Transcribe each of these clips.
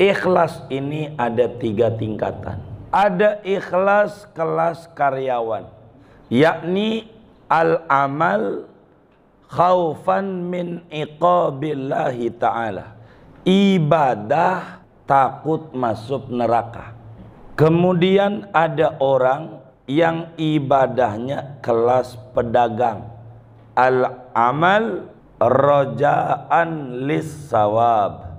Ikhlas ini ada 3 tingkatan. Ada ikhlas kelas karyawan, yakni al-amal khaufan min iqabillahi ta'ala, ibadah takut masuk neraka. Kemudian ada orang yang ibadahnya kelas pedagang, al-amal roja'an lis-sawab,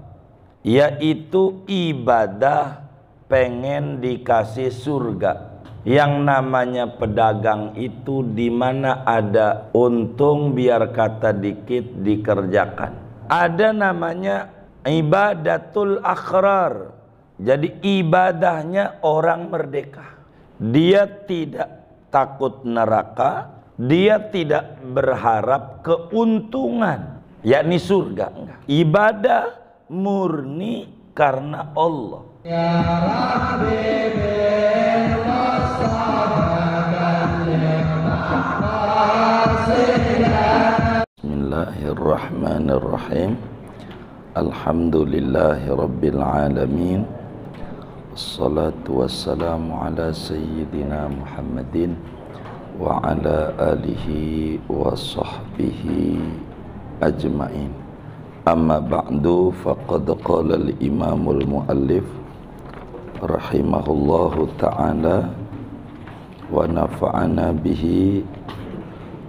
yaitu ibadah pengen dikasih surga. Yang namanya pedagang itu dimana ada untung biar kata dikit dikerjakan. Ada namanya ibadatul akhrar, jadi ibadahnya orang merdeka. Dia tidak takut neraka, dia tidak berharap keuntungan, yakni surga. Enggak. Ibadah murni karena Allah. Ya Rabbi Bismillahirrahmanirrahim. Alhamdulillahi rabbil alamin. Wassalatu wassalamu ala sayyidina Muhammadin wa ala alihi wa sahbihi ajma'in. Amma ba'du, faqad qala al-imamul muallif rahimahullahu ta'ala wa nafa'ana bihi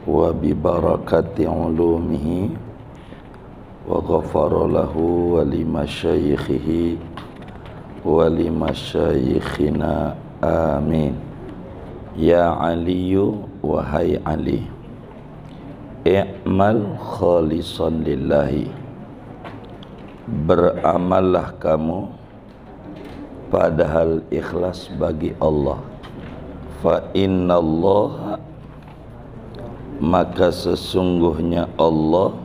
wa bi barakati ulumihi wa ghafara lahu wa li masyayikhihi wa li masyayikhina, amin. Ya Aliyu, wahai Ali, i'mal khalisan lillahi, beramallah kamu padahal ikhlas bagi Allah. Fa innallaha, maka sesungguhnya Allah,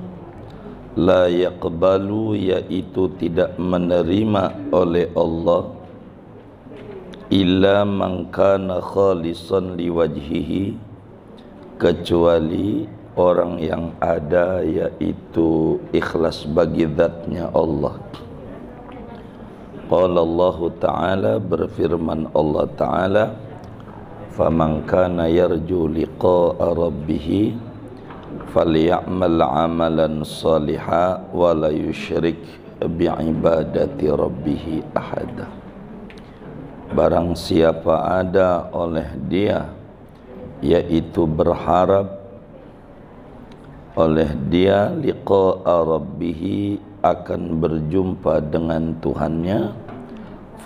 la yaqbalu, yaitu tidak menerima oleh Allah, illa man kana khalisan liwajhihi, kecuali orang yang ada yaitu ikhlas bagi zatnya Allah. Qala Allah Ta'ala, berfirman Allah Ta'ala, faman kana yarju liqa'a rabbih falyamal amalan salihan wa la yusyrik bi'ibadati rabbih ahada. Barang siapa ada oleh dia, yaitu berharap oleh dia liqa'a rabbih, akan berjumpa dengan Tuhannya,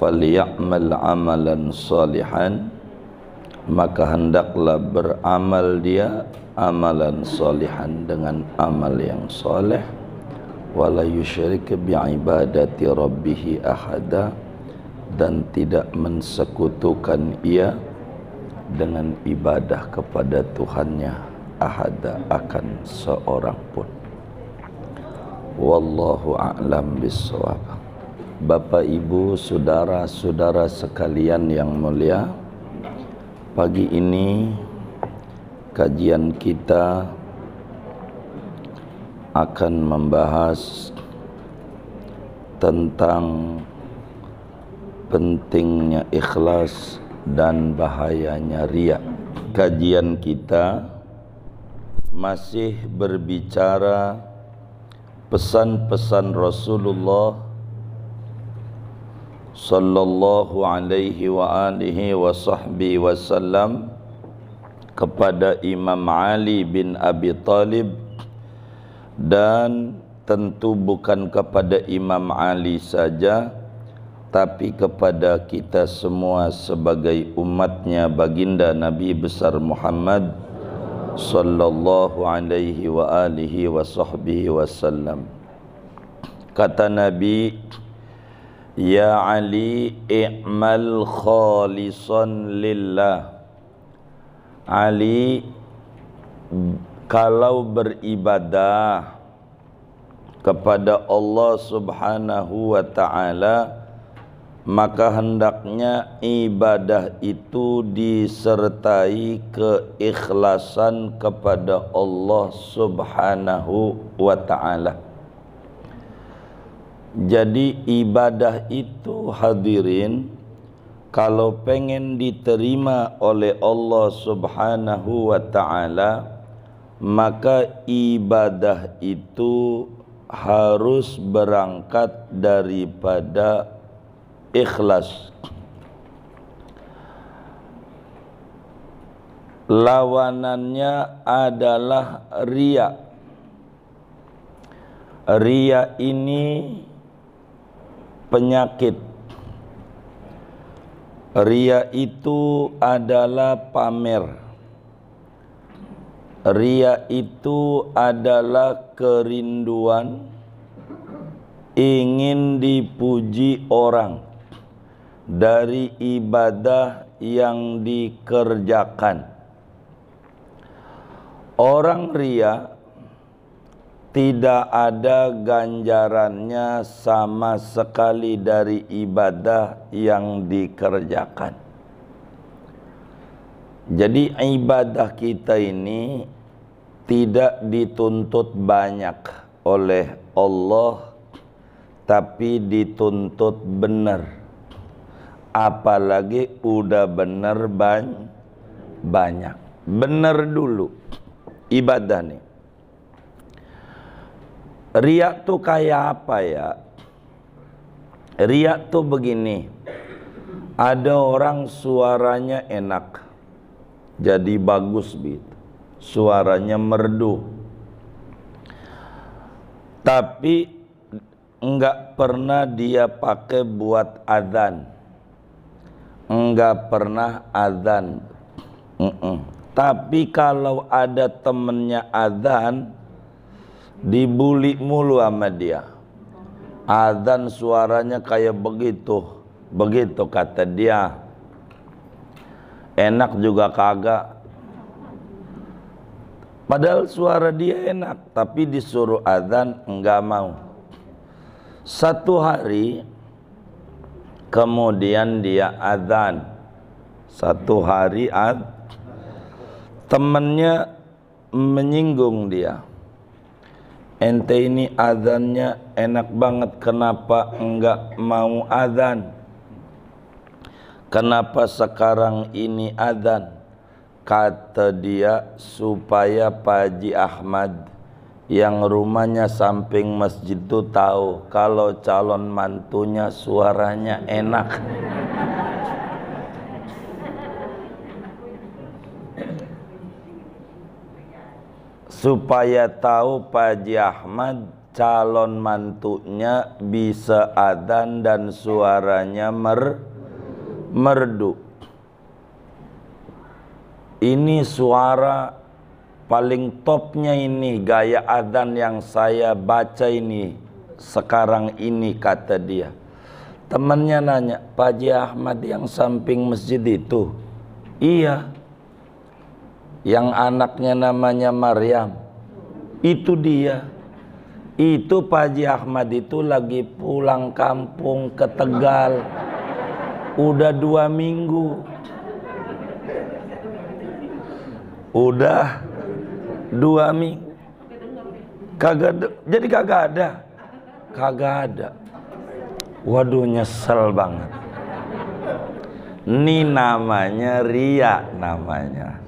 falyamal amalan salihan, maka hendaklah beramal dia amalan salihan, dengan amal yang soleh, wala yusyrik bi'ibadati rabbih ahada, dan tidak mensekutukan ia dengan ibadah kepada Tuhannya ahada, akan seorang pun. Wallahu a'lam bissawab. Bapak Ibu, saudara-saudara sekalian yang mulia, pagi ini kajian kita akan membahas tentang pentingnya ikhlas dan bahayanya riya. Kajian kita masih berbicara pesan-pesan Rasulullah sallallahu alaihi wa alihi wa sahbihi wasallam kepada Imam Ali bin Abi Thalib, dan tentu bukan kepada Imam Ali saja, tapi kepada kita semua sebagai umatnya baginda Nabi besar Muhammad sallallahu alaihi wa alihi wa sahbihi wasallam. Kata Nabi, ya Ali, i'mal khalisan lillah. Ali, kalau beribadah kepada Allah subhanahu wa ta'ala, maka hendaknya ibadah itu disertai keikhlasan kepada Allah subhanahu wa ta'ala. Jadi ibadah itu hadirin, kalau pengen diterima oleh Allah Subhanahu wa ta'ala, maka ibadah itu harus berangkat daripada ikhlas. Lawanannya adalah riya. Riya ini penyakit. Riya itu adalah pamer. Riya itu adalah kerinduan ingin dipuji orang dari ibadah yang dikerjakan. Orang riya tidak ada ganjarannya sama sekali dari ibadah yang dikerjakan. Jadi ibadah kita ini tidak dituntut banyak oleh Allah, tapi dituntut benar. Apalagi udah benar banyak. Benar dulu ibadah nih. Riya tuh kayak apa ya? Riya tuh begini. Ada orang suaranya enak, jadi bagus gitu, suaranya merdu, tapi enggak pernah dia pakai buat adzan, enggak pernah adzan. Tapi kalau ada temennya adzan, dibuli mulu sama dia. Adzan suaranya kayak begitu kata dia. Enak juga kagak. Padahal suara dia enak, tapi disuruh adzan enggak mau. Satu hari kemudian dia adzan. Satu hari temennya menyinggung dia. Ente ini adzannya enak banget, kenapa enggak mau adzan? Kenapa sekarang ini adzan? Kata dia, supaya Pak Haji Ahmad yang rumahnya samping masjid itu tahu kalau calon mantunya suaranya enak. Supaya tahu Pak Haji Ahmad calon mantunya bisa adzan dan suaranya merdu. Ini suara paling topnya ini, gaya adzan yang saya baca ini sekarang ini, kata dia. Temannya nanya, Pak Haji Ahmad yang samping masjid itu? Iya. Yang anaknya namanya Maryam, itu dia. Itu Pak Haji Ahmad itu lagi pulang kampung ke Tegal, udah 2 minggu. Udah 2 minggu. Jadi kagak ada. Waduh, nyesel banget. Ini namanya riya namanya.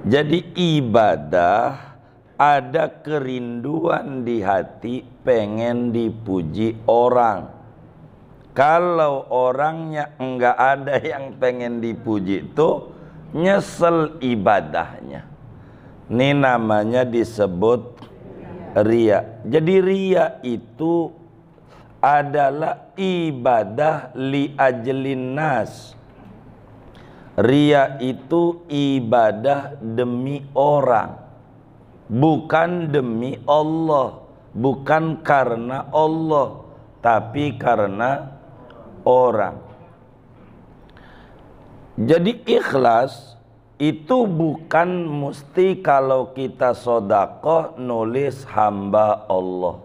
Jadi ibadah ada kerinduan di hati pengen dipuji orang. Kalau orangnya enggak ada yang pengen dipuji itu nyesel ibadahnya. Ini namanya disebut riya. Jadi riya itu adalah ibadah li ajlin nas. Riya itu ibadah demi orang, bukan demi Allah, bukan karena Allah, tapi karena orang. Jadi ikhlas itu bukan mesti kalau kita sedekah nulis hamba Allah.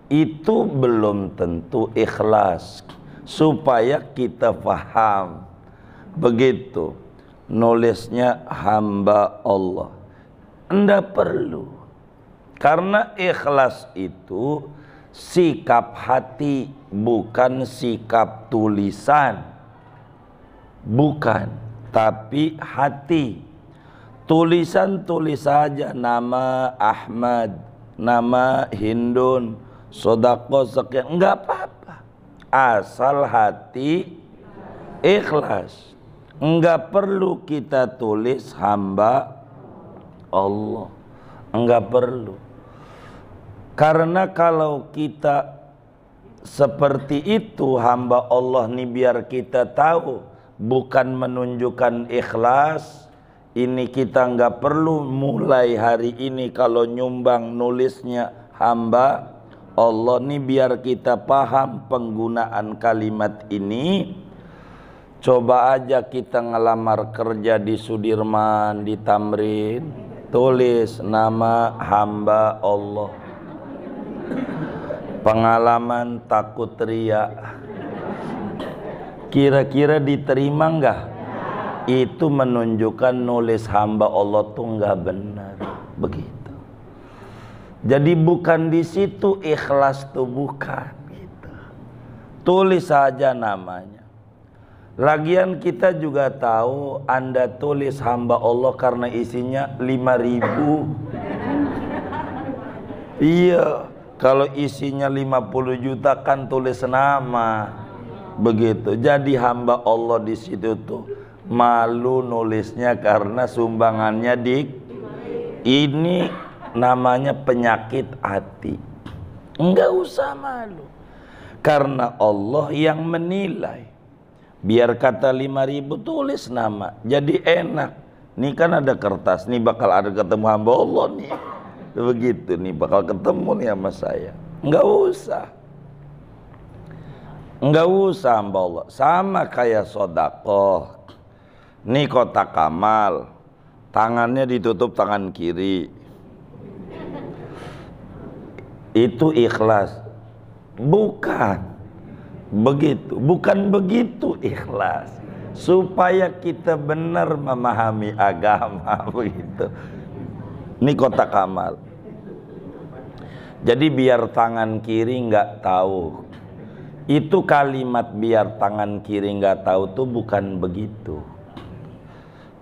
Itu belum tentu ikhlas. Supaya kita paham, begitu nulisnya hamba Allah, anda perlu. Karena ikhlas itu sikap hati, bukan sikap tulisan. Bukan, tapi hati. Tulisan tulis saja nama Ahmad, nama Hindun, sodako sekian, enggak apa-apa. Asal hati ikhlas. Enggak perlu kita tulis hamba Allah. Enggak perlu. Karena kalau kita seperti itu hamba Allah nih, biar kita tahu bukan menunjukkan ikhlas. Ini kita nggak perlu mulai hari ini kalau nyumbang nulisnya hamba Allah nih, biar kita paham penggunaan kalimat ini. Coba aja kita ngelamar kerja di Sudirman, di Tamrin, tulis nama hamba Allah. Pengalaman takut riya, kira-kira diterima nggak? Itu menunjukkan nulis hamba Allah tuh nggak benar. Begitu. Jadi bukan di situ ikhlas tuh, bukan gitu. Tulis saja namanya. Lagian kita juga tahu Anda tulis hamba Allah karena isinya 5.000. Iya, kalau isinya 50 juta kan tulis nama. Begitu. Jadi hamba Allah di situ tuh malu nulisnya karena sumbangannya ini namanya penyakit hati. Enggak usah malu, karena Allah yang menilai. Biar kata 5.000 tulis nama, jadi enak. Nih kan ada kertas, nih bakal ada ketemu hamba Allah nih. Begitu, nih bakal ketemu nih sama saya. Enggak usah. Enggak usah hamba Allah. Sama kayak sodakoh. Nih kotak amal, tangannya ditutup tangan kiri. Itu ikhlas? Bukan begitu, bukan begitu ikhlas. Supaya kita benar memahami agama begitu. Ini kotak amal. Jadi biar tangan kiri nggak tahu. Itu kalimat biar tangan kiri nggak tahu tuh bukan begitu.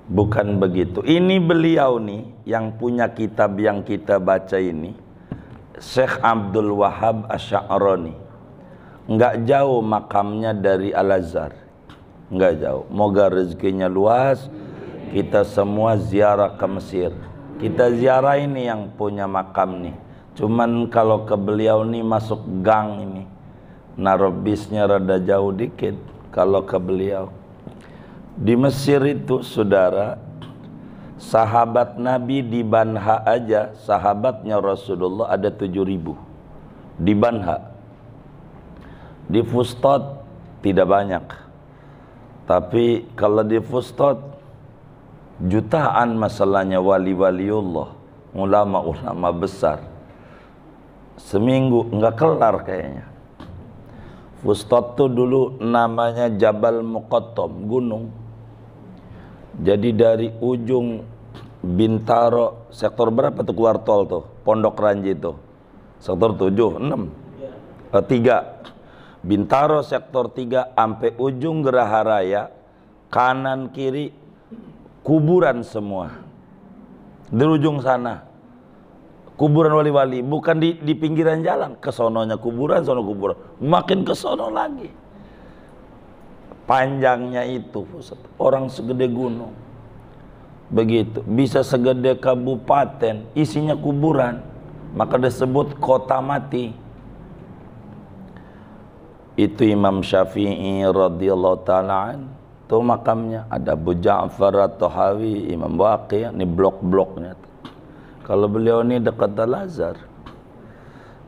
Bukan begitu. Ini beliau nih yang punya kitab yang kita baca ini, Syekh Abdul Wahab Asy'arani. Enggak jauh makamnya dari Al-Azhar. Enggak jauh. Moga rezekinya luas. Kita semua ziarah ke Mesir. Kita ziarah ini yang punya makam nih. Cuman kalau ke beliau nih masuk gang ini. Naruh bisnya rada jauh dikit kalau ke beliau. Di Mesir itu saudara, sahabat Nabi di Banha aja, sahabatnya Rasulullah ada 7.000 di Banha. Di Fustat tidak banyak, tapi kalau di Fustat jutaan masalahnya wali-waliullah, ulama-ulama besar. Seminggu nggak kelar kayaknya. Fustat tuh dulu namanya Jabal Muqattam, gunung. Jadi dari ujung Bintaro, sektor berapa tuh keluar tol tuh? Pondok Ranji tuh. Sektor 7, 6, 3. Bintaro sektor 3 sampai ujung Geraha Raya, kanan kiri kuburan semua. Di ujung sana kuburan wali-wali, bukan di pinggiran jalan. Kesononya kuburan, sono kuburan. Makin kesono lagi. Panjangnya itu orang segede gunung. Begitu, bisa segede kabupaten, isinya kuburan. Maka disebut kota mati. Itu Imam Syafi'i radhiyallahu ta'ala an. Itu makamnya. Ada Abu Ja'far At-Tahawi, Imam Waqi', ini blok-bloknya. Kalau beliau ini dekat Al-Azhar.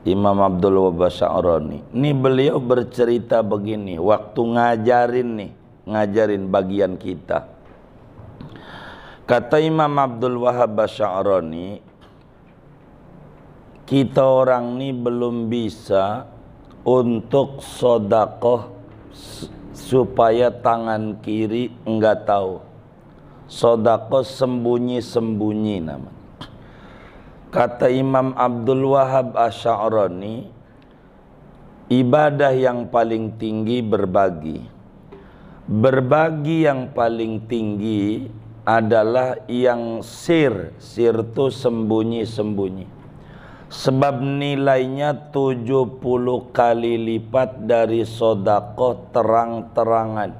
Imam Abdul Wahab Asy'arani. Ini beliau bercerita begini, waktu ngajarin bagian kita. Kata Imam Abdul Wahab Asy'arani, kita orang ini belum bisa untuk sodakoh supaya tangan kiri enggak tahu. Sodakoh sembunyi-sembunyi namanya. Kata Imam Abdul Wahab Asy'arani, ibadah yang paling tinggi berbagi. Berbagi yang paling tinggi adalah yang sir itu sembunyi-sembunyi. Sebab nilainya 70 kali lipat dari sedekah terang-terangan.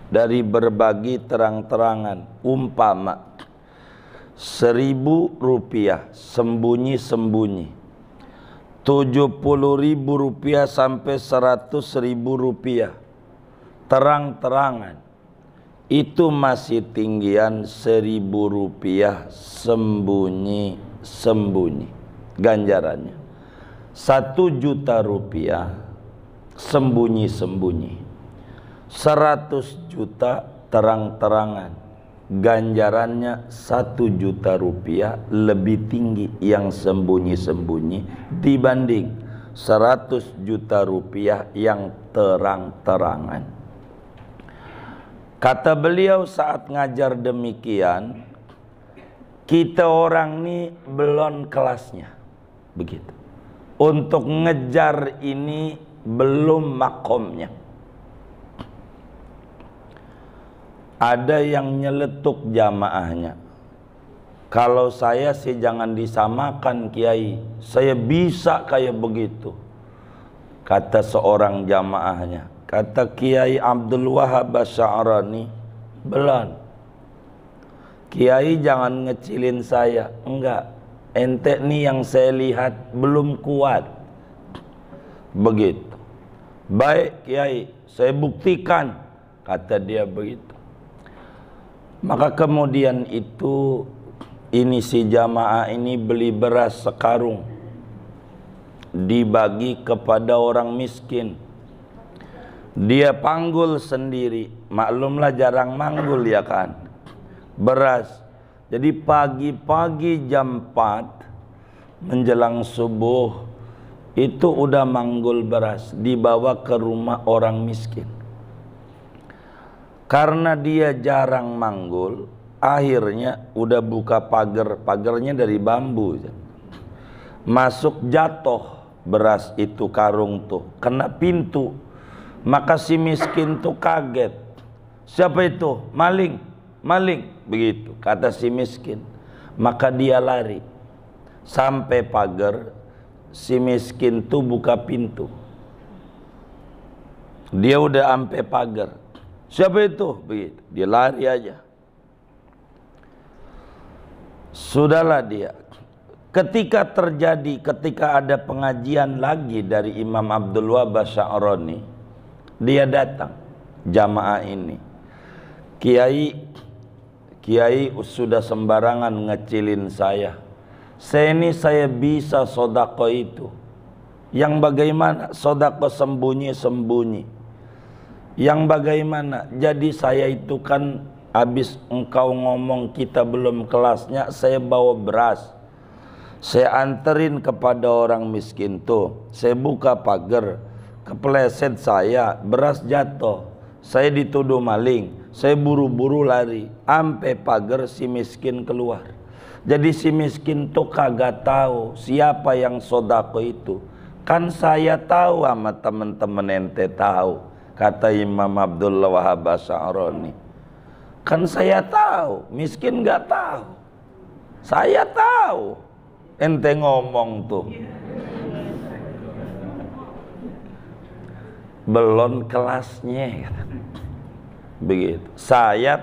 Dari berbagi terang-terangan. Umpama 1.000 rupiah sembunyi-sembunyi, 70.000 rupiah sampai 100.000 rupiah terang-terangan, itu masih tinggian 1.000 rupiah sembunyi-sembunyi ganjarannya. 1 juta rupiah sembunyi-sembunyi, 100 juta terang-terangan, ganjarannya 1 juta rupiah lebih tinggi yang sembunyi-sembunyi dibanding 100 juta rupiah yang terang-terangan. Kata beliau saat ngajar demikian, kita orang ini belum kelasnya, begitu. Untuk ngejar ini belum makomnya. Ada yang nyeletuk jamaahnya. Kalau saya sih jangan disamakan Kiai, saya bisa kayak begitu. Kata seorang jamaahnya, kata Kiai Abdul Wahab Asy'arani, belum. Kiai jangan ngecilin saya. Enggak, ente nih yang saya lihat belum kuat. Begitu. Baik Kiai, saya buktikan. Kata dia begitu. Maka kemudian itu, ini si jamaah ini beli beras sekarung, dibagi kepada orang miskin. Dia panggul sendiri, maklumlah jarang manggul ya kan, beras. Jadi pagi-pagi jam 4 menjelang subuh itu udah manggul beras, dibawa ke rumah orang miskin. Karena dia jarang manggul, akhirnya udah buka pagar, pagarnya dari bambu, masuk jatuh beras itu, karung tuh kena pintu. Maka si miskin tuh kaget. Siapa itu? Maling, maling, begitu kata si miskin. Maka dia lari sampai pagar. Si miskin tuh buka pintu, dia udah sampai pagar. Siapa itu? Begitu, dia lari aja. Sudahlah dia. Ketika ada pengajian lagi dari Imam Abdul Wahab Asy'arani, dia datang, jamaah ini. Kiai sudah sembarangan ngecilin saya. Saya bisa sedekah itu. Yang bagaimana? Sedekah sembunyi-sembunyi. Yang bagaimana? Jadi saya itu kan habis engkau ngomong kita belum kelasnya, saya bawa beras, saya anterin kepada orang miskin tuh. Saya buka pagar, kepleset saya, beras jatuh, saya dituduh maling, saya buru-buru lari, ampe pagar si miskin keluar. Jadi si miskin tuh kagak tahu siapa yang sedekah itu. Kan saya tahu sama teman-teman ente tahu. Kata Imam Abdul Wahab Asy'arani, kan saya tahu, miskin nggak tahu. Saya tahu, ente ngomong tuh belum kelasnya, begitu. Saya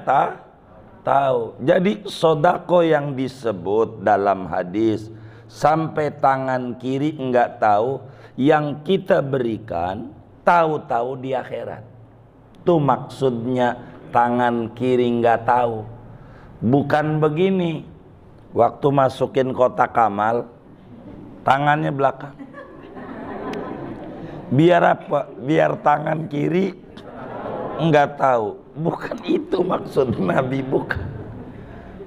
tahu. Jadi sedekah yang disebut dalam hadis sampai tangan kiri enggak tahu, yang kita berikan tahu-tahu di akhirat. Itu maksudnya tangan kiri nggak tahu. Bukan begini, waktu masukin kotak amal tangannya belakang. Biar apa? Biar tangan kiri nggak tahu. Bukan itu maksud Nabi, bukan.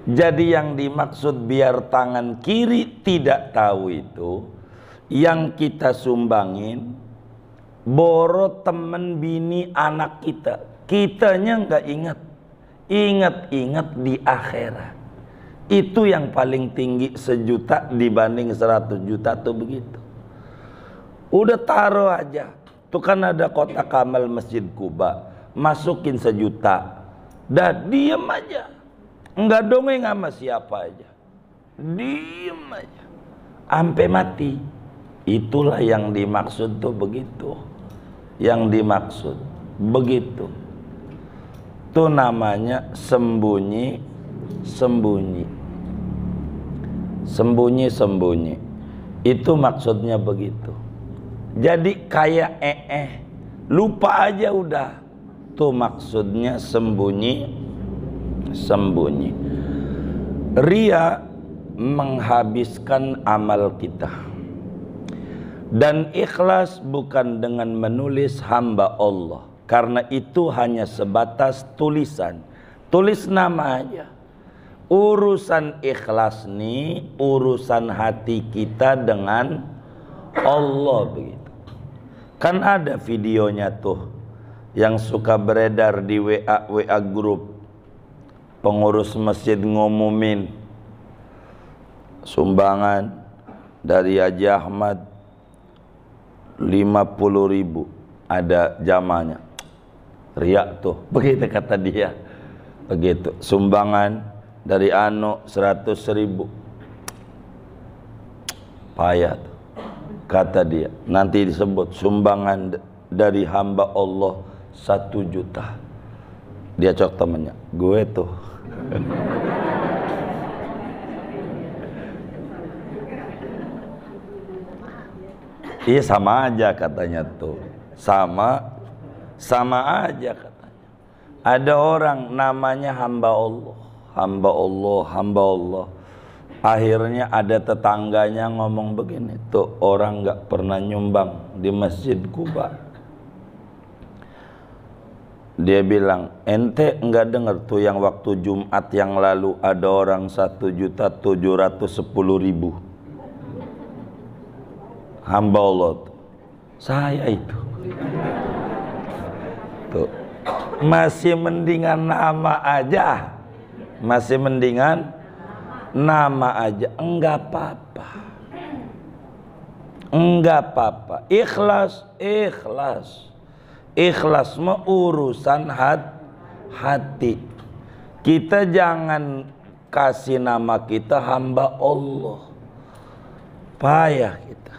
Jadi yang dimaksud biar tangan kiri tidak tahu itu, yang kita sumbangin boro temen bini anak kita, kitanya nggak ingat di akhirat. Itu yang paling tinggi 1 juta dibanding 100 juta tuh begitu. Udah taruh aja. Tuh kan ada kotak amal Masjid Kuba, masukin 1 juta. Dah diem aja. Enggak dongeng sama siapa aja. Diem aja. Sampai mati. Itulah yang dimaksud tuh begitu. Yang dimaksud begitu. Tuh namanya sembunyi. Sembunyi. Itu maksudnya begitu. Jadi kayak lupa aja udah. Tuh maksudnya sembunyi. Ria menghabiskan amal kita. Dan ikhlas bukan dengan menulis hamba Allah. Karena itu hanya sebatas tulisan. Tulis nama aja. Urusan ikhlas nih, urusan hati kita dengan Allah begitu. Kan ada videonya tuh yang suka beredar di WA grup. Pengurus masjid ngumumin sumbangan dari Haji Ahmad 50.000, ada jamaahnya. Riak tuh, begitu kata dia. Begitu, sumbangan dari Anu 100.000. Payah tuh. Kata dia, nanti disebut sumbangan dari hamba Allah 1 juta. Dia cok temennya, gue tuh. Iya sama aja katanya tuh. Sama aja katanya. Ada orang namanya hamba Allah. Hamba Allah. Akhirnya ada tetangganya ngomong begini, tuh orang gak pernah nyumbang di Masjid Kuba. Dia bilang, ente enggak dengar tuh yang waktu Jumat yang lalu ada orang 1.710.000 hamba Allah tuh. Saya itu. Tuh. Masih mendingan nama aja. Masih mendingan nama aja. Enggak apa-apa. Ikhlas mah urusan hati. Kita jangan kasih nama kita hamba Allah. Payah kita.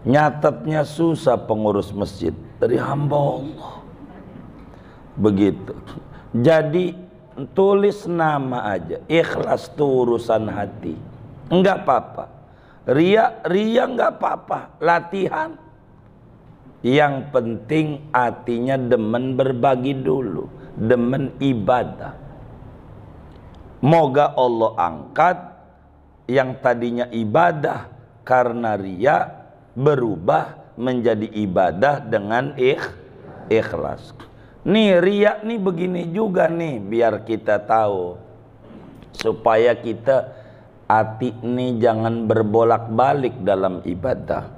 Nyatetnya susah pengurus masjid dari hamba Allah. Begitu. Jadi tulis nama aja. Ikhlas tuh urusan hati. Enggak apa-apa. Ria enggak apa-apa. Latihan. Yang penting hatinya demen berbagi dulu, demen ibadah. Moga Allah angkat yang tadinya ibadah karena ria berubah menjadi ibadah dengan ikhlas. Nih ria nih begini juga nih, biar kita tahu supaya kita hati nih jangan berbolak-balik dalam ibadah.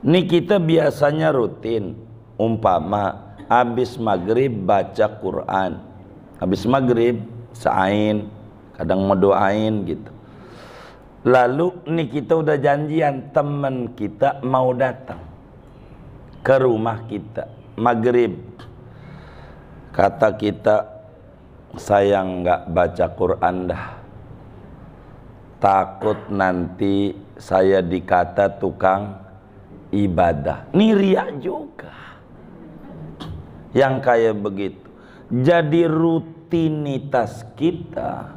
Nih kita biasanya rutin, umpama habis maghrib baca Quran, habis maghrib sa'ain, kadang mau doain gitu. Lalu nih kita udah janjian teman kita mau datang ke rumah kita maghrib. Kata kita, saya nggak baca Quran dah, takut nanti saya dikata tukang ibadah. Ini ria juga yang kayak begitu. Jadi rutinitas kita,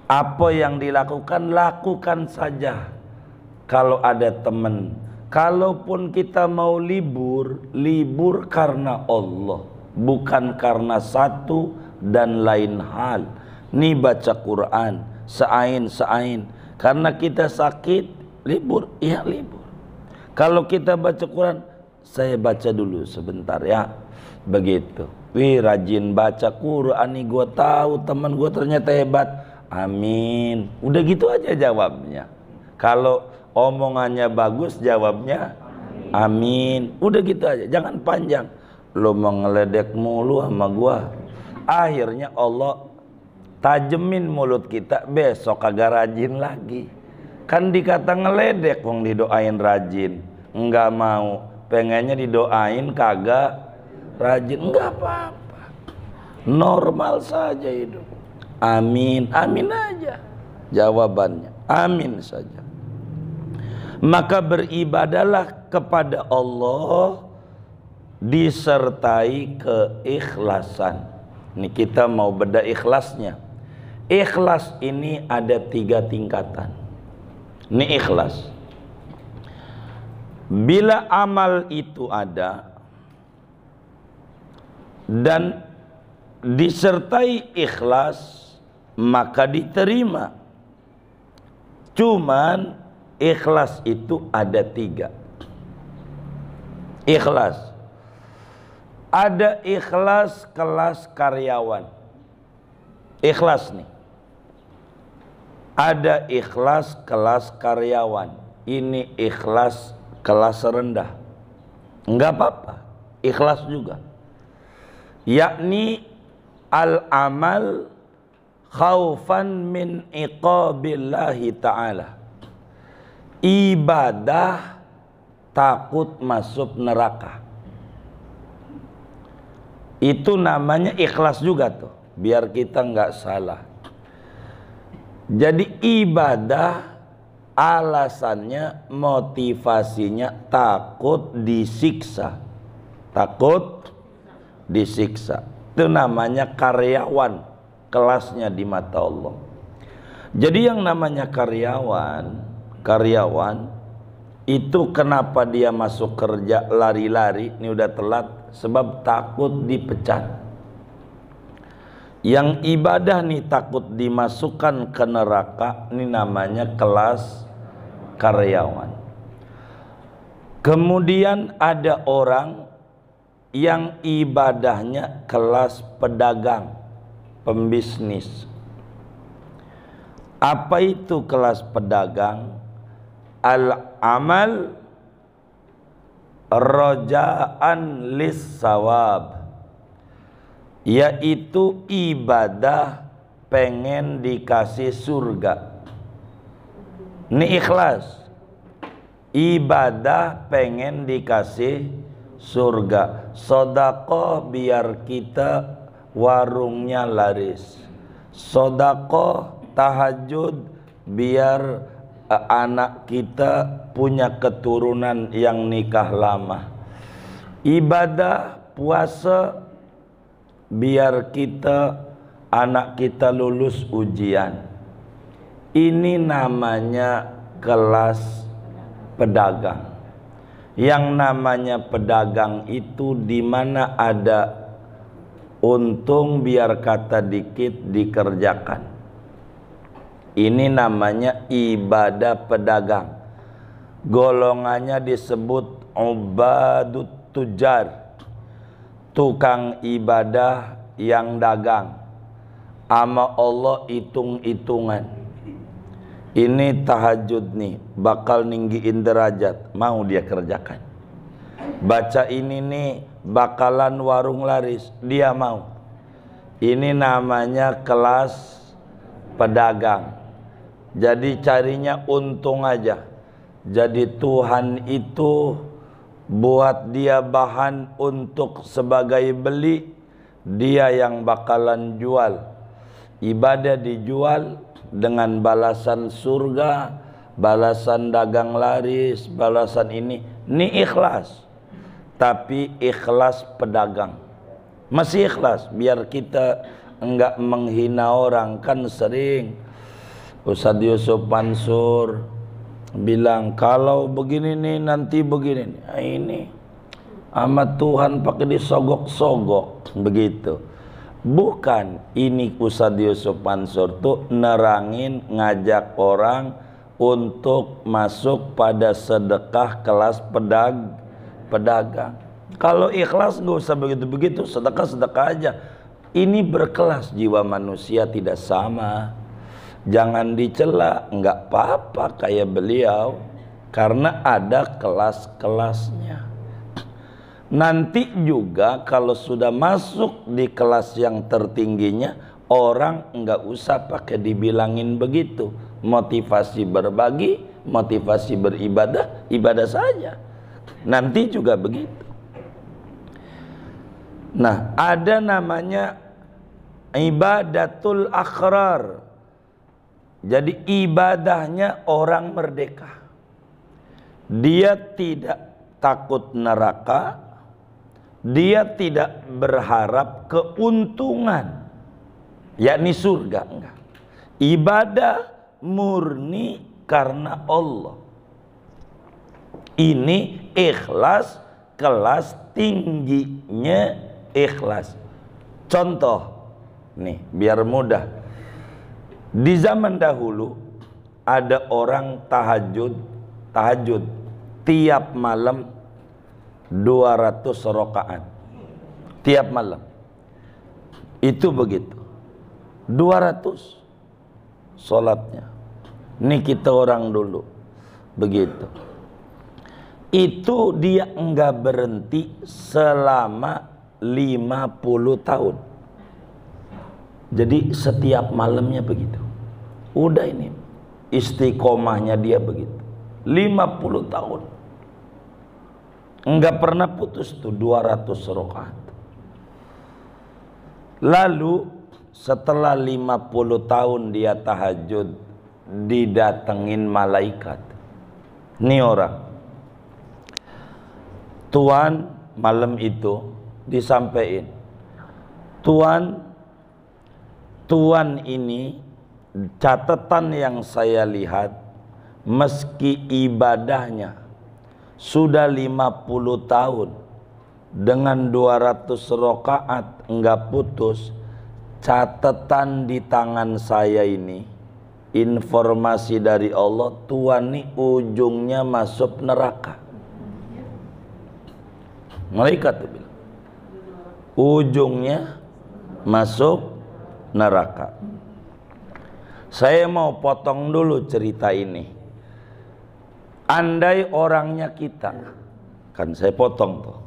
apa yang dilakukan, lakukan saja. Kalau ada teman, kalaupun kita mau libur karena Allah, bukan karena satu dan lain hal. Nih baca Quran, sa'ain. Karena kita sakit, libur, iya libur. Kalau kita baca Quran, saya baca dulu sebentar ya. Begitu. Wih, rajin baca Quran nih, gue tahu teman gue ternyata hebat. Amin. Udah gitu aja jawabnya. Kalau omongannya bagus, jawabnya amin. Udah gitu aja, jangan panjang. Lo mau ngeledek mulu sama gue, akhirnya Allah tajemin mulut kita, besok kagak rajin lagi. Kan dikata ngeledek wong didoain rajin. Enggak mau, pengennya didoain kagak rajin. Enggak apa-apa, normal saja hidup. Amin, amin aja jawabannya, amin saja. Maka beribadahlah kepada Allah disertai keikhlasan. Ini kita mau bedah ikhlasnya. Ikhlas ini ada 3 tingkatan. Ini ikhlas. Bila amal itu ada dan disertai ikhlas, maka diterima. Cuman ikhlas itu ada 3. Ikhlas. Ada ikhlas kelas karyawan. Ikhlas nih. Ada ikhlas kelas karyawan. Ini ikhlas kelas rendah. Enggak apa-apa, ikhlas juga. Yakni al-amal khaufan min iqabillahi ta'ala. Ibadah takut masuk neraka. Itu namanya ikhlas juga tuh, biar kita nggak salah. Jadi ibadah alasannya, motivasinya takut disiksa. Takut disiksa. Itu namanya karyawan, kelasnya di mata Allah. Jadi yang namanya karyawan itu kenapa dia masuk kerja lari-lari, ini udah telat, sebab takut dipecat. Yang ibadah nih takut dimasukkan ke neraka, ini namanya kelas karyawan. Kemudian ada orang yang ibadahnya kelas pedagang, pembisnis. Apa itu kelas pedagang? Al-amal roja'an lis-sawab, yaitu ibadah pengen dikasih surga. Ini ikhlas. Ibadah pengen dikasih surga. Sedekah biar kita warungnya laris. Sedekah tahajud biar anak kita punya keturunan yang nikah lama. Ibadah puasa biar anak kita lulus ujian. Ini namanya kelas pedagang. Yang namanya pedagang itu di mana ada untung biar kata dikit dikerjakan. Ini namanya ibadah pedagang. Golongannya disebut ubadut tujar, tukang ibadah yang dagang. Ama Allah hitung-hitungan. Ini tahajud nih, bakal ninggiin derajat, mau dia kerjakan. Baca ini nih, bakalan warung laris, dia mau. Ini namanya kelas pedagang. Jadi carinya untung aja. Jadi Tuhan itu buat dia bahan untuk sebagai beli, dia yang bakalan jual. Ibadah dijual dengan balasan surga, balasan dagang laris, balasan ini. Ini ikhlas. Tapi ikhlas pedagang. Masih ikhlas biar kita enggak menghina orang. Kan sering Ustadz Yusuf Mansur bilang kalau begini nih nanti begini nih. Nah, ini sama Tuhan pakai disogok-sogok begitu. Bukan, ini Ustadz Yusuf Mansur tuh nerangin, ngajak orang untuk masuk pada sedekah kelas pedagang. Kalau ikhlas nggak usah begitu-begitu, sedekah aja. Ini berkelas, jiwa manusia tidak sama. Jangan dicela, nggak apa-apa kayak beliau, karena ada kelas-kelasnya. Nanti juga kalau sudah masuk di kelas yang tertingginya, Orang nggak usah pakai dibilangin begitu. Motivasi berbagi, motivasi beribadah, ibadah saja. Nanti juga begitu. Nah, ada namanya ibadatul akhrar. Jadi ibadahnya orang merdeka. Dia tidak takut neraka, dia tidak berharap keuntungan, yakni surga, enggak. Ibadah murni karena Allah. Ini ikhlas, kelas tingginya ikhlas. Contoh nih, biar mudah. Di zaman dahulu ada orang tahajud tiap malam 200 rakaat tiap malam. Itu begitu 200 sholatnya. Ini kita orang dulu begitu. Itu dia enggak berhenti selama 50 tahun. Jadi setiap malamnya begitu. Udah ini istiqomahnya dia begitu 50 tahun. Enggak pernah putus tuh 200 rakaat. Lalu setelah 50 tahun dia tahajud, didatengin malaikat. Nih orang, Tuhan, malam itu disampaikan, Tuhan ini catatan yang saya lihat, meski ibadahnya sudah 50 tahun dengan 200 rakaat enggak putus, catatan di tangan saya ini informasi dari Allah, Tuhan ini ujungnya masuk neraka. Malaikat tuh bilang ujungnya masuk neraka. Saya mau potong dulu cerita ini. Andai orangnya kita, kan saya potong tuh.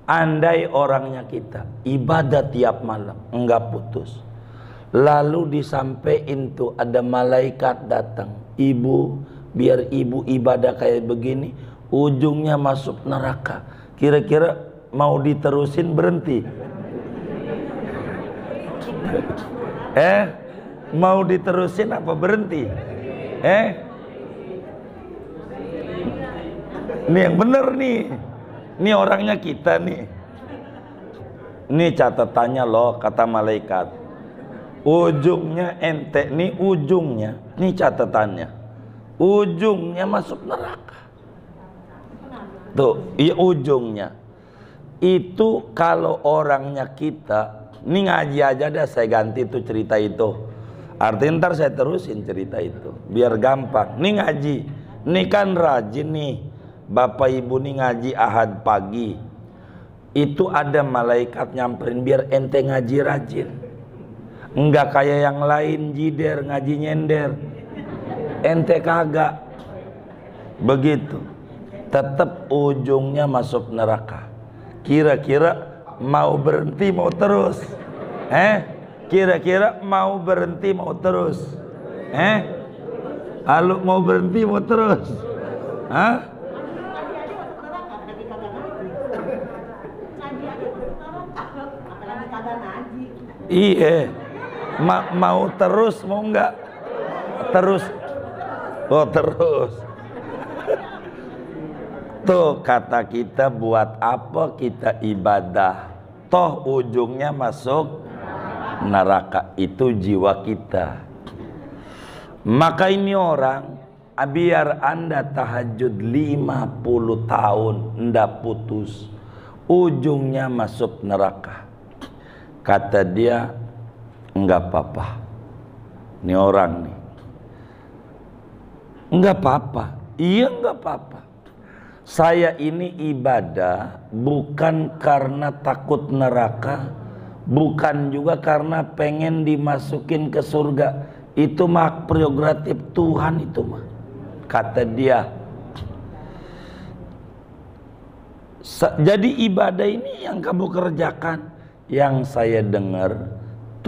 Andai orangnya kita ibadah tiap malam enggak putus, lalu disampaikan tuh ada malaikat datang, ibu, biar ibu ibadah kayak begini, ujungnya masuk neraka. Kira-kira mau diterusin berhenti? Mau diterusin apa berhenti? Ini yang bener nih. Ini orangnya kita nih. Ini catatannya loh, kata malaikat. Ujungnya ente nih, ujungnya. Ini catatannya. Ujungnya masuk neraka. Tuh, iya ujungnya. Itu kalau orangnya kita, ini ngaji aja dah, saya ganti tuh cerita itu. Artinya ntar saya terusin cerita itu biar gampang. Ini ngaji, ini kan rajin nih Bapak Ibu nih ngaji Ahad pagi. Itu ada malaikat nyamperin biar ente ngaji rajin. Enggak kayak yang lain jider ngaji nyender. Ente kagak. Begitu. Tetap ujungnya masuk neraka. Kira-kira mau berhenti mau terus? Kira-kira mau berhenti mau terus? Halo, mau berhenti mau terus? Hah? Iya. Mau terus mau enggak? Terus. Oh, terus. Tuh kata kita, buat apa kita ibadah? Toh ujungnya masuk neraka. Itu jiwa kita. Maka ini orang, biar Anda tahajud 50 tahun ndak putus, ujungnya masuk neraka. Kata dia, enggak apa-apa. Ini orang nih, enggak apa-apa. Iya, enggak apa-apa. Saya ini ibadah bukan karena takut neraka, bukan juga karena pengen dimasukin ke surga. Itu mah prerogatif Tuhan itu mah. Kata dia. Jadi ibadah ini yang kamu kerjakan. Yang saya dengar,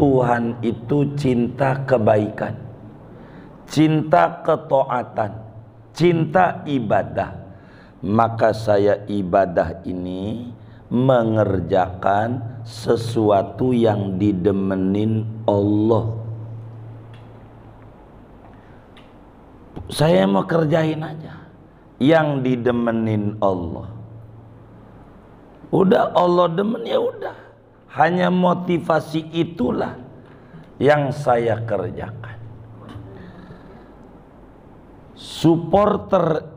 Tuhan itu cinta kebaikan, cinta ketaatan, cinta ibadah. Maka saya ibadah ini mengerjakan sesuatu yang didemenin Allah. Saya mau kerjain aja yang didemenin Allah. Udah Allah demen ya udah. Hanya motivasi itulah yang saya kerjakan. Supporter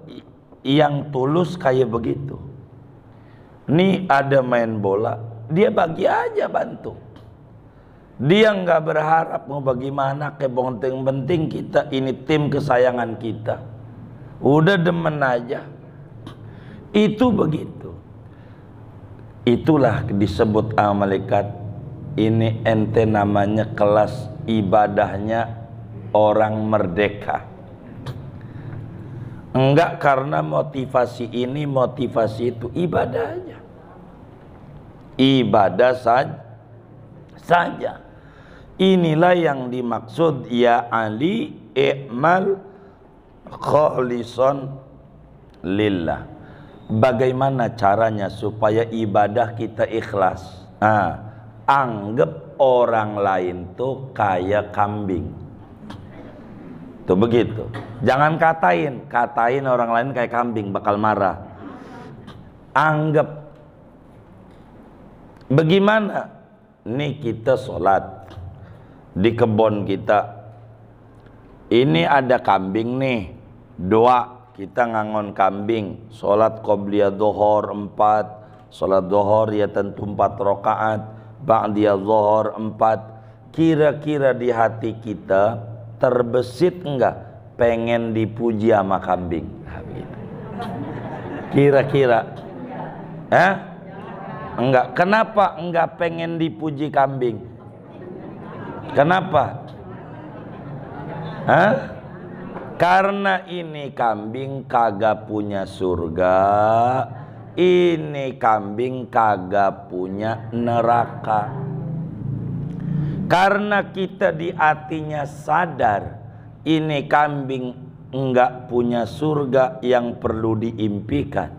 yang tulus kayak begitu. Nih ada main bola, dia bagi aja bantu. Dia nggak berharap mau bagaimana, penting kita ini tim kesayangan kita. Udah demen aja. Itu begitu. Itulah disebut malaikat. Ini ente namanya kelas ibadahnya orang merdeka. Enggak karena motivasi ini, motivasi itu, ibadah aja. Ibadah saja. Inilah yang dimaksud ya Ali i'mal khalisan lillah. Bagaimana caranya supaya ibadah kita ikhlas? Anggap orang lain tuh kayak kambing. Tuh begitu. Jangan katain orang lain kayak kambing, bakal marah. Anggap. Bagaimana? Nih kita sholat di kebun kita. Ini ada kambing nih, doa kita ngangon kambing. Sholat qobliyah dhuhur 4, sholat dhuhur ya tentu 4 rakaat, ba'diyah dhuhur 4. Kira-kira di hati kita terbesit enggak pengen dipuji sama kambing? Kira-kira enggak. Kenapa enggak pengen dipuji kambing? Kenapa? Karena ini kambing kagak punya surga, ini kambing kagak punya neraka. Karena kita di hatinya sadar ini kambing enggak punya surga yang perlu diimpikan.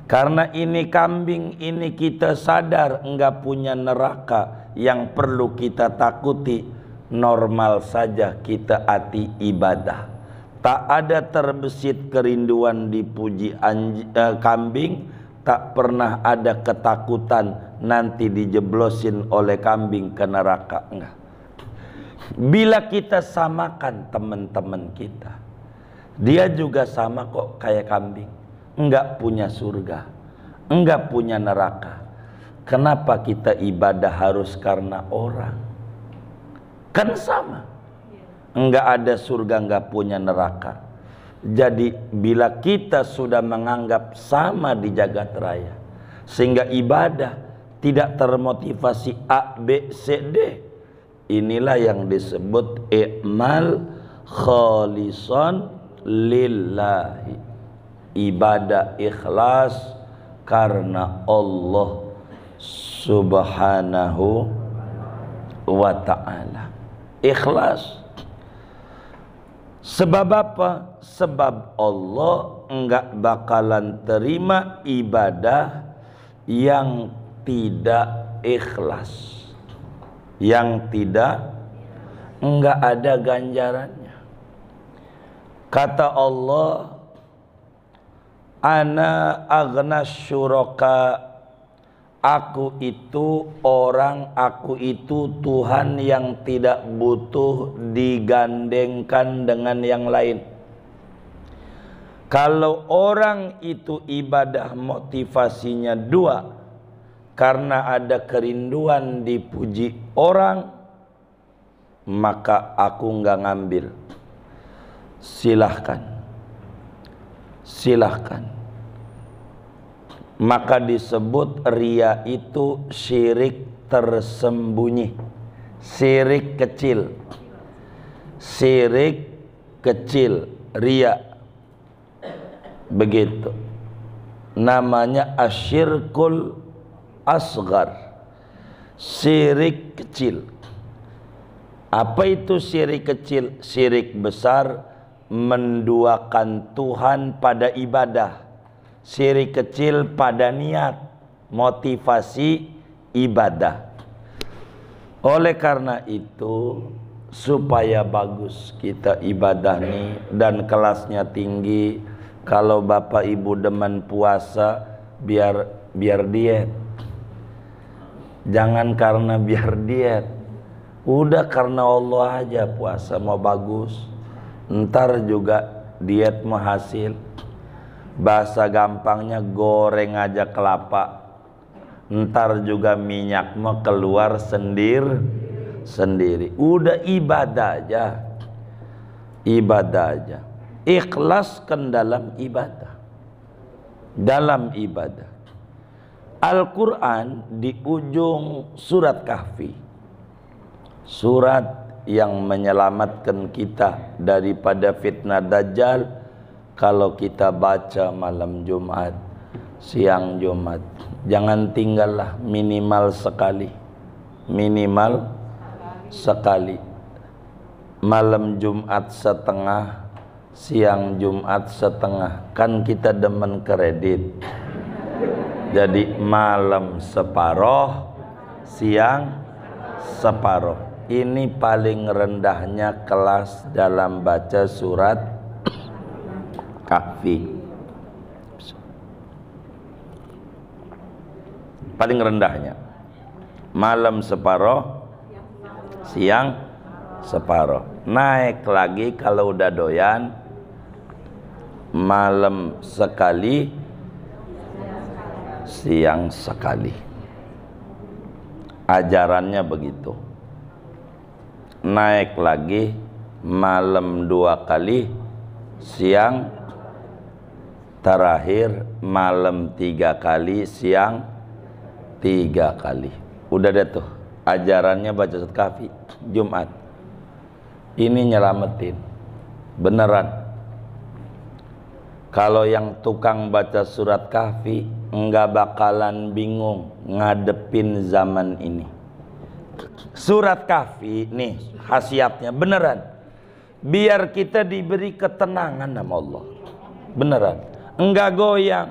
Karena ini kambing ini kita sadar enggak punya neraka yang perlu kita takuti. Normal saja kita hati ibadah. Tak ada terbesit kerinduan dipuji kambing. Tak pernah ada ketakutan nanti dijeblosin oleh kambing ke neraka. Enggak. Bila kita samakan teman-teman kita, dia juga sama kok kayak kambing. Enggak punya surga, enggak punya neraka. Kenapa kita ibadah harus karena orang? Kan sama. Enggak ada surga, enggak punya neraka. Jadi bila kita sudah menganggap sama di jagat raya, sehingga ibadah tidak termotivasi A, B, C, D, inilah yang disebut i'mal khalisan lillahi. Ibadah ikhlas karena Allah subhanahu wa ta'ala. Ikhlas. Sebab apa? Sebab Allah enggak bakalan terima ibadah yang tidak ikhlas, yang enggak ada ganjarannya. Kata Allah, ana aghnas syuraka, aku itu orang, aku itu Tuhan yang tidak butuh digandengkan dengan yang lain. Kalau orang itu ibadah motivasinya dua, karena ada kerinduan dipuji orang, maka aku nggak ngambil. Silahkan. Maka disebut ria itu syirik tersembunyi, syirik kecil, ria. Begitu. Namanya asyirkul asghar, syirik kecil. Apa itu syirik kecil? Syirik besar menduakan Tuhan pada ibadah. Syirik kecil pada niat, motivasi ibadah. Oleh karena itu, supaya bagus kita ibadah nih dan kelasnya tinggi, kalau bapak ibu demen puasa, biar diet. Jangan karena biar diet, udah karena Allah aja puasa mau bagus. Ntar juga diet mau hasil. Bahasa gampangnya goreng aja kelapa, ntar juga minyak mau keluar sendiri. Udah ibadah aja, ikhlaskan dalam ibadah. Al-Quran di ujung surat Kahfi, surat yang menyelamatkan kita daripada fitnah Dajjal. Kalau kita baca malam Jumat, siang Jumat, jangan tinggallah minimal sekali. Malam Jumat setengah, siang Jumat setengah. Kan kita demen kredit, jadi malam separoh, siang separoh. Ini paling rendahnya kelas dalam baca surat Kahfi. Paling rendahnya malam separoh, siang separoh. Naik lagi kalau udah doyan, malam sekali, siang sekali. Ajarannya begitu. Naik lagi, malam 2 kali, siang terakhir malam 3 kali, siang 3 kali. Udah deh tuh ajarannya baca surat Kahfi Jumat. Ini nyelamatin beneran. Kalau yang tukang baca surat Kahfi enggak bakalan bingung ngadepin zaman ini. Surat Kahfi nih khasiatnya beneran, biar kita diberi ketenangan sama Allah. Beneran, enggak goyang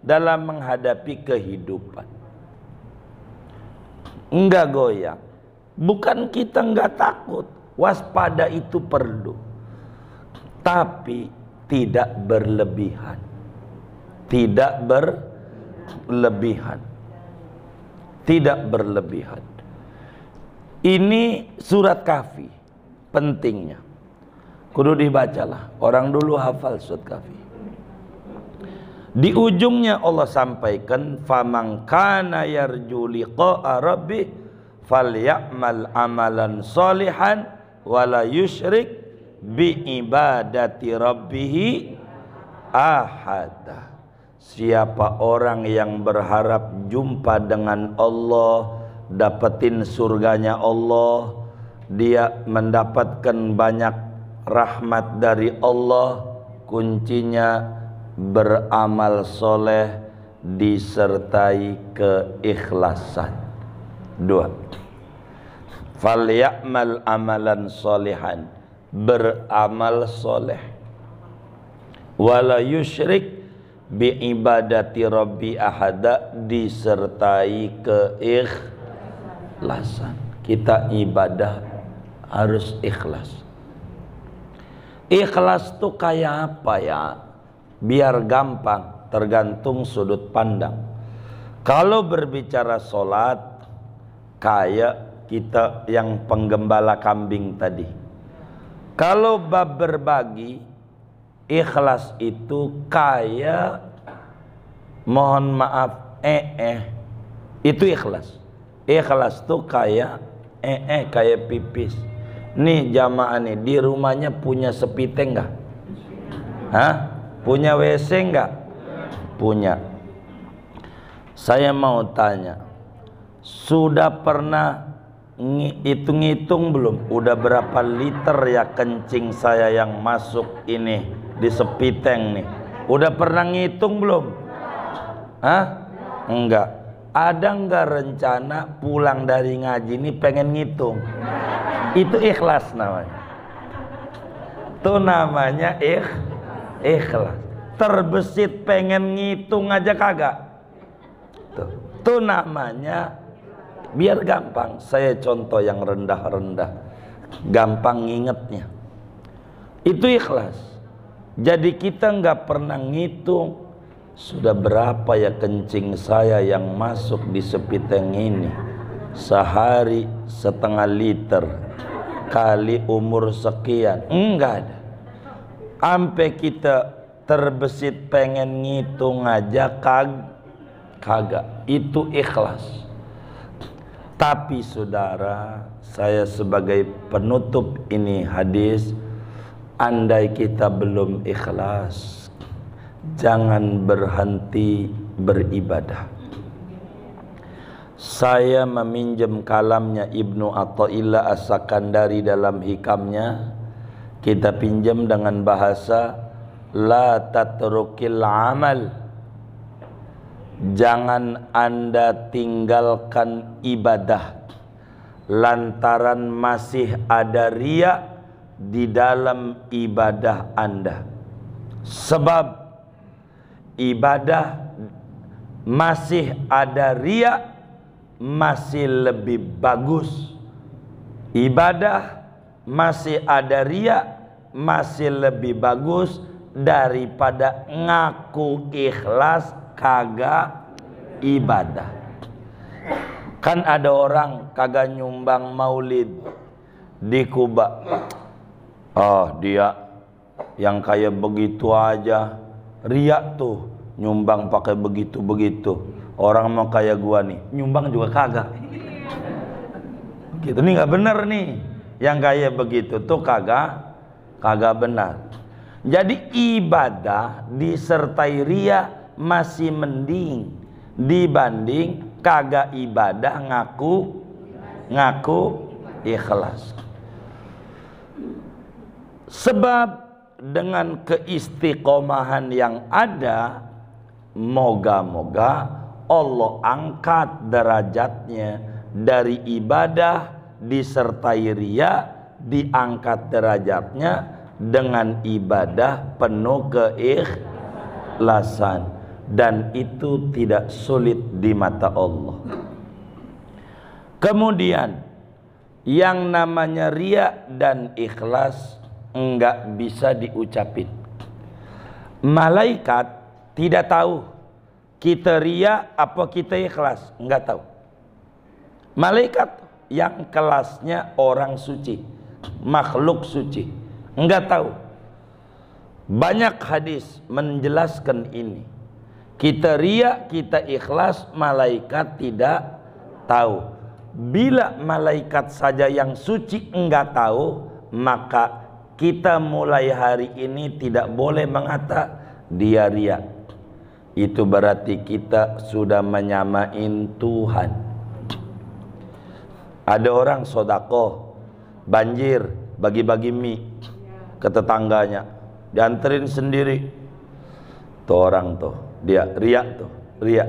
dalam menghadapi kehidupan. Enggak goyang. Bukan kita enggak takut, waspada itu perlu, tapi tidak berlebihan. Tidak berlebihan. Ini surat Kahfi pentingnya, kudu dibacalah. Orang dulu hafal surat Kahfi. Di ujungnya Allah sampaikan, faman kana yarju liqa'a rabbih falyamal amalan sholihan wala yusyrik bi ibadati rabbih ahada. Siapa orang yang berharap jumpa dengan Allah, dapetin surganya Allah, dia mendapatkan banyak rahmat dari Allah, kuncinya beramal soleh disertai keikhlasan. 2. Falyamal amalan solihan, beramal soleh, wala yusyrik bi ibadati rabbi ahada, disertai keikhlasan. Kita ibadah harus ikhlas. Ikhlas tuh kayak apa ya? Biar gampang, tergantung sudut pandang. Kalau berbicara sholat, kayak kita yang penggembala kambing tadi. Kalau bab berbagi, ikhlas itu kayak, mohon maaf, itu ikhlas. Ikhlas tuh kayak kayak pipis. Nih jamaah nih, di rumahnya punya sepiteng nggak? Hah? Punya WC enggak? Punya. Saya mau tanya, sudah pernah hitung-hitung belum? Udah berapa liter ya kencing saya yang masuk ini di sepiteng nih? Udah pernah ngitung belum? Hah? Enggak. Ada enggak rencana pulang dari ngaji ini pengen ngitung? Itu ikhlas namanya. Itu namanya ikhlas. Terbesit pengen ngitung aja kagak. Itu namanya, biar gampang. Saya contoh yang rendah-rendah, gampang ngingetnya. Itu ikhlas. Jadi kita nggak pernah ngitung sudah berapa ya kencing saya yang masuk di sepiteng ini. Sehari 1,5 liter kali umur sekian. Enggak ada. Sampai kita terbesit pengen ngitung aja kagak. Itu ikhlas. Tapi saudara, saya sebagai penutup ini hadis, andai kita belum ikhlas, jangan berhenti beribadah. Saya meminjam kalamnya Ibnu Athaillah As-Sakandari dalam hikamnya. Kita pinjam dengan bahasa la tatrukil amal. Jangan Anda tinggalkan ibadah lantaran masih ada riya di dalam ibadah Anda. Sebab ibadah masih ada riya masih lebih bagus. Ibadah masih ada riya masih lebih bagus daripada ngaku ikhlas kagak ibadah. Kan ada orang kagak nyumbang maulid di Kuba. Oh, dia yang kayak begitu aja riya tuh, nyumbang pakai begitu-begitu. Orang mau kayak gua nih, nyumbang juga kagak. Gitu nih, nggak bener nih. Yang kayak begitu tuh kagak benar. Jadi ibadah disertai riya masih mending dibanding kagak ibadah ngaku ikhlas. Sebab dengan keistiqomahan yang ada, moga-moga Allah angkat derajatnya dari ibadah disertai riya, diangkat derajatnya dengan ibadah penuh keikhlasan, dan itu tidak sulit di mata Allah. Kemudian yang namanya riya dan ikhlas enggak bisa diucapin. Malaikat tidak tahu kita riya apa kita ikhlas, enggak tahu. Malaikat yang kelasnya orang suci, makhluk suci, enggak tahu. Banyak hadis menjelaskan ini. Kita riya, kita ikhlas, malaikat tidak tahu. Bila malaikat saja yang suci enggak tahu, maka kita mulai hari ini tidak boleh mengata dia riya. Itu berarti kita sudah menyamain Tuhan. Ada orang sodako banjir, bagi-bagi mie ke tetangganya, dianterin sendiri. Tuh orang tuh, dia riya tuh, riya.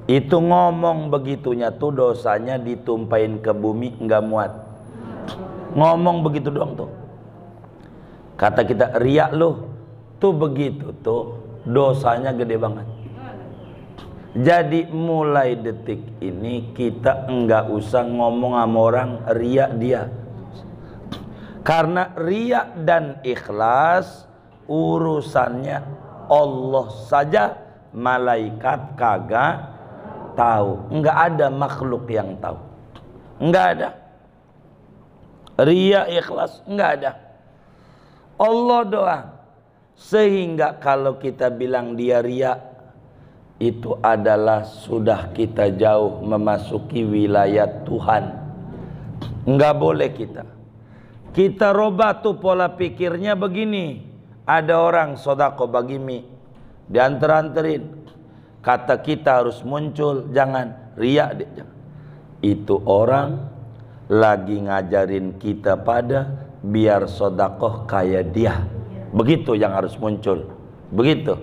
Itu ngomong begitunya tuh dosanya ditumpahin ke bumi nggak muat. Ngomong begitu doang tuh. Kata kita riya loh, tuh begitu tuh dosanya gede banget. Jadi mulai detik ini kita enggak usah ngomong sama orang riya dia. Karena riya dan ikhlas urusannya Allah saja, malaikat kagak tahu. Enggak ada makhluk yang tahu. Enggak ada. Riya ikhlas enggak ada. Allah doang. Sehingga kalau kita bilang dia riya, itu adalah sudah kita jauh memasuki wilayah Tuhan. Enggak boleh kita robah tuh pola pikirnya begini. Ada orang sodako bagi mie, dianter-anterin. Kata kita harus muncul, jangan riya. Itu orang lagi ngajarin kita pada biar sodakoh kayak dia. Begitu yang harus muncul. Begitu.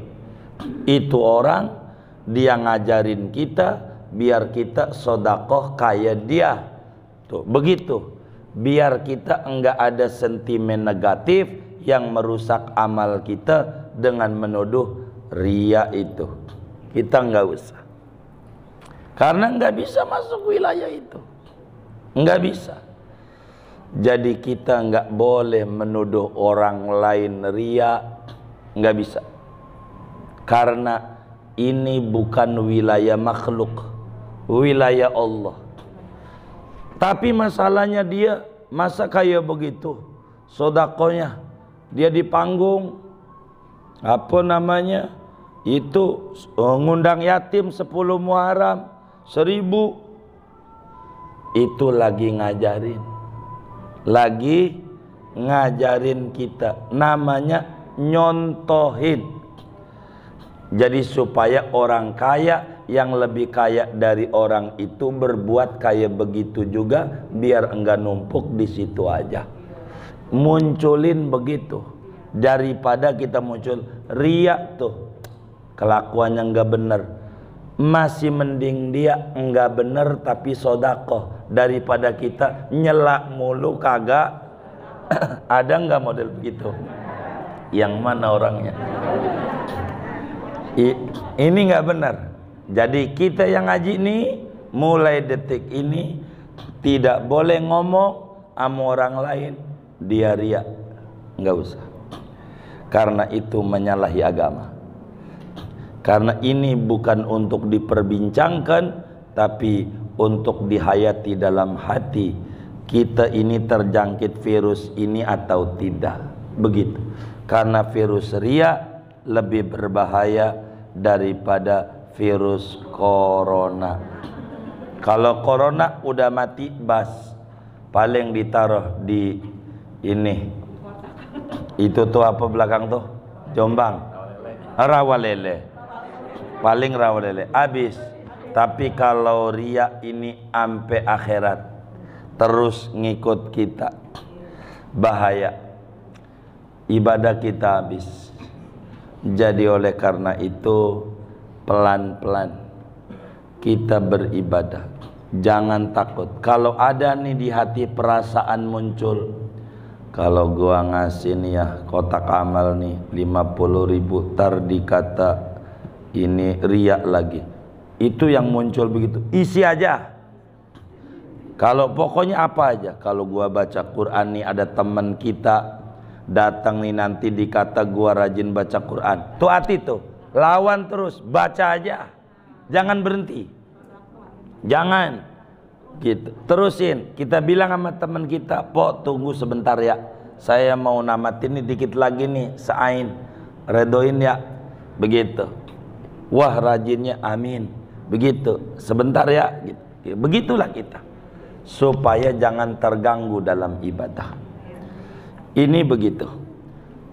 Itu orang dia ngajarin kita biar kita sodakoh kayak dia. Tuh, begitu. biar kita enggak ada sentimen negatif yang merusak amal kita dengan menuduh riya itu. Kita enggak usah, karena enggak bisa masuk wilayah itu, enggak bisa. Jadi kita enggak boleh menuduh orang lain riya, enggak bisa, karena ini bukan wilayah makhluk, wilayah Allah. Tapi masalahnya dia masa kayak begitu, sodakonya dia di panggung apa namanya itu, ngundang yatim 10 Muharram 1000, itu lagi ngajarin kita, namanya nyontohin. Jadi supaya orang kaya yang lebih kaya dari orang itu berbuat kayak begitu juga, biar enggak numpuk di situ aja. Munculin begitu, daripada kita muncul riya tuh kelakuannya enggak bener. Masih mending dia enggak bener tapi sodakoh, daripada kita nyelak mulu kagak. Ada enggak model begitu? Yang mana orangnya? Ini enggak benar. Jadi kita yang ngaji ini mulai detik ini tidak boleh ngomong sama orang lain dia riya, nggak usah, karena itu menyalahi agama. Karena ini bukan untuk diperbincangkan, tapi untuk dihayati dalam hati kita, ini terjangkit virus ini atau tidak, begitu. Karena virus riya lebih berbahaya daripada virus corona. Kalau corona udah mati bas, paling ditaruh di ini, itu tuh apa belakang tuh, Jombang, Rawalele, paling Rawalele habis. Tapi kalau riya ini sampai akhirat terus ngikut kita, bahaya, ibadah kita habis. Jadi oleh karena itu pelan-pelan kita beribadah, jangan takut. Kalau ada nih di hati perasaan muncul, kalau gua ngasih nih ya kotak amal nih 50.000, tar dikata ini riya lagi, itu yang muncul begitu, isi aja. Kalau pokoknya apa aja, kalau gua baca Quran nih, ada teman kita datang nih nanti dikata gua rajin baca Quran, tuh hati tuh lawan terus, baca aja, jangan berhenti, jangan gitu, terusin. Kita bilang sama teman kita, "Pok, tunggu sebentar ya, saya mau namatin nih dikit lagi nih, seain, redoin ya," begitu. Wah rajinnya, amin, begitu, sebentar ya, gitu. Begitulah kita, supaya jangan terganggu dalam ibadah ini, begitu.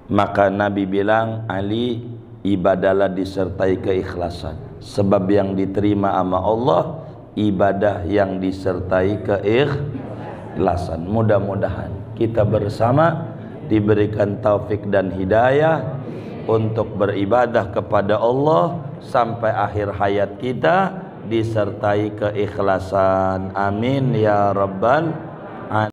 Maka Nabi bilang, Ali, ibadahlah disertai keikhlasan, sebab yang diterima sama Allah ibadah yang disertai keikhlasan. Mudah-mudahan kita bersama diberikan taufik dan hidayah untuk beribadah kepada Allah sampai akhir hayat kita disertai keikhlasan. Amin ya rabbal